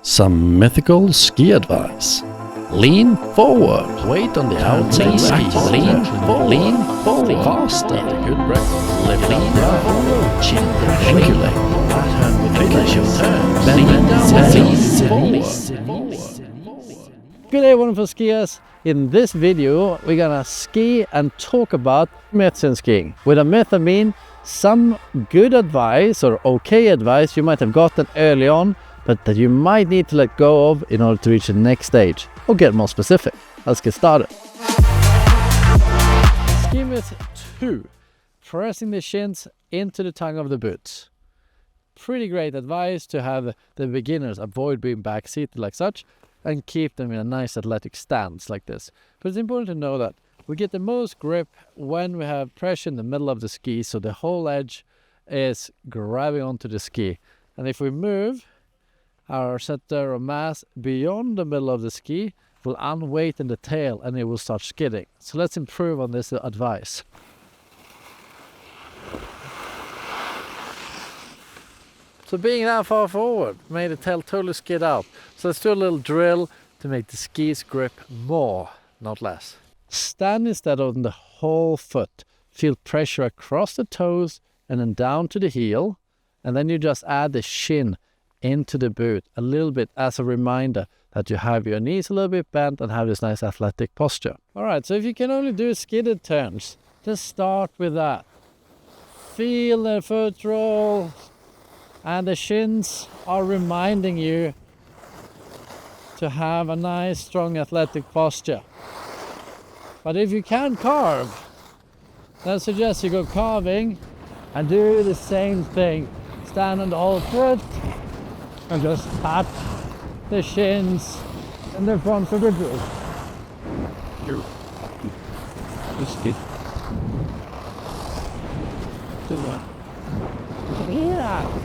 Some mythical ski advice. Lean forward. Weight on the outside ski. Lean forward. Faster. Good breath. Lift lean forward. Chin angulate. Finish your turn. Bend down. Forward. Good day, wonderful skiers. In this video, we're gonna ski and talk about myths in skiing. With a myth, I mean some good advice or okay advice you might have gotten early on, but that you might need to let go of in order to reach the next stage or get more specific. Let's get started. Ski myth 2. Pressing the shins into the tongue of the boots. Pretty great advice to have the beginners avoid being backseated like such and keep them in a nice athletic stance like this. But it's important to know that we get the most grip when we have pressure in the middle of the ski, so the whole edge is grabbing onto the ski. And if we move our center of mass beyond the middle of the ski, we'll unweight in the tail and it will start skidding. So let's improve on this advice. So being that far forward made the tail totally skid out. So let's do a little drill to make the skis grip more, not less. Stand instead on the whole foot. Feel pressure across the toes and then down to the heel. And then you just add the shin into the boot a little bit as a reminder that you have your knees a little bit bent and have this nice athletic posture. All right, so if you can only do skidded turns, just start with that. Feel the foot roll. And the shins are reminding you to have a nice, strong, athletic posture. But if you can't carve, then I suggest you go carving and do the same thing. Stand on the whole foot and just tap the shins in the front of the boot. Just get to that. Yeah.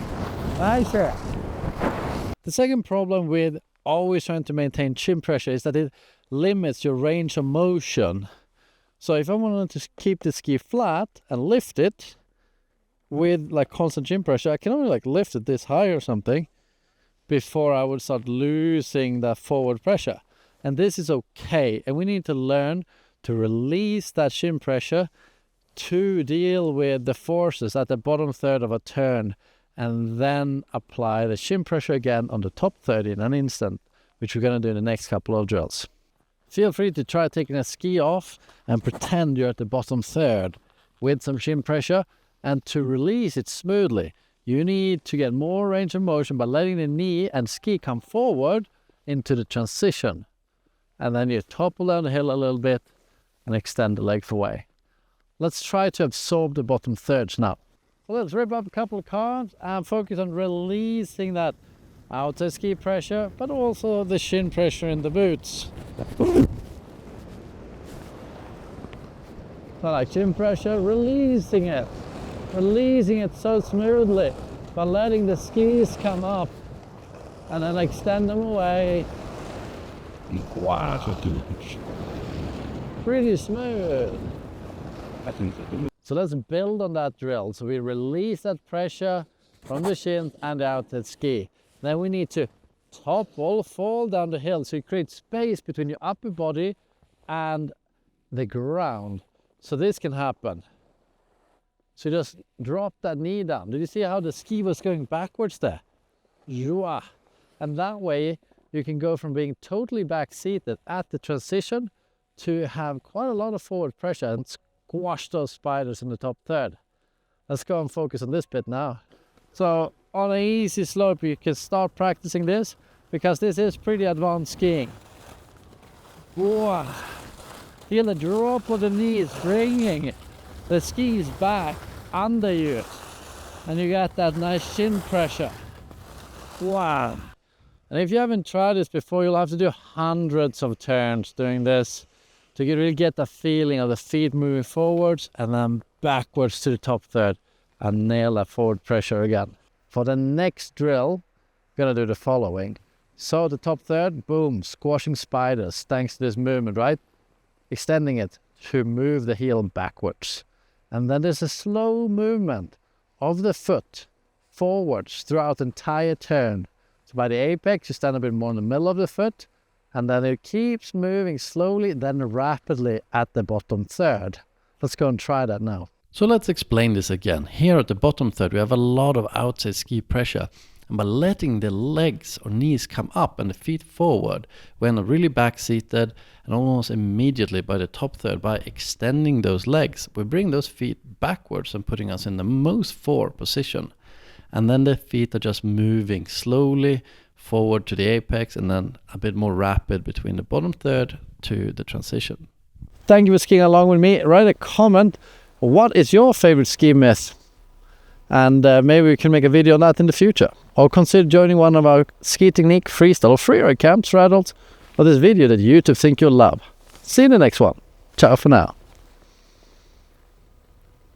Nice. The second problem with always trying to maintain chin pressure is that it limits your range of motion. So if I wanted to keep the ski flat and lift it with like constant chin pressure, I can only like lift it this high or something before I would start losing that forward pressure. And this is okay. And we need to learn to release that chin pressure to deal with the forces at the bottom third of a turn, and then apply the shin pressure again on the top third in an instant, which we're going to do in the next couple of drills. Feel free to try taking a ski off and pretend you're at the bottom third with some shin pressure, and to release it smoothly, you need to get more range of motion by letting the knee and ski come forward into the transition. And then you topple down the hill a little bit and extend the legs away. Let's try to absorb the bottom thirds now. Well, let's rip up a couple of carbs and focus on releasing that outside ski pressure, but also the shin pressure in the boots. So like shin pressure, releasing it so smoothly by letting the skis come up and then extend them away. Wow, pretty smooth. So let's build on that drill. So we release that pressure from the shins and the outside ski. Then we need to topple, fall down the hill. So you create space between your upper body and the ground. So this can happen. So just drop that knee down. Did you see how the ski was going backwards there? And that way you can go from being totally back seated at the transition to have quite a lot of forward pressure and squash those spiders in the top third. Let's go and focus on this bit now. So on an easy slope you can start practicing this, because this is pretty advanced skiing. Wow. Feel the drop of the knees bringing the skis back under you, and you get that nice shin pressure. Wow. And if you haven't tried this before, you'll have to do hundreds of turns doing this to really get the feeling of the feet moving forwards and then backwards to the top third and nail that forward pressure again. For the next drill, we're going to do the following. So the top third, boom, squashing spiders thanks to this movement, right? Extending it to move the heel backwards. And then there's a slow movement of the foot forwards throughout the entire turn. So by the apex, you stand a bit more in the middle of the foot, and then it keeps moving slowly, then rapidly at the bottom third. Let's go and try that now. So let's explain this again. Here at the bottom third, we have a lot of outside ski pressure. And by letting the legs or knees come up and the feet forward, we end up really back-seated, and almost immediately by the top third, by extending those legs, we bring those feet backwards and putting us in the most forward position. And then the feet are just moving slowly forward to the apex, and then a bit more rapid between the bottom third to the transition. Thank you for skiing along with me. Write a comment. What is your favorite ski myth? And maybe we can make a video on that in the future. Or consider joining one of our ski technique, freestyle or freeride camps for adults, or this video that YouTube think you'll love. See you in the next one. Ciao for now.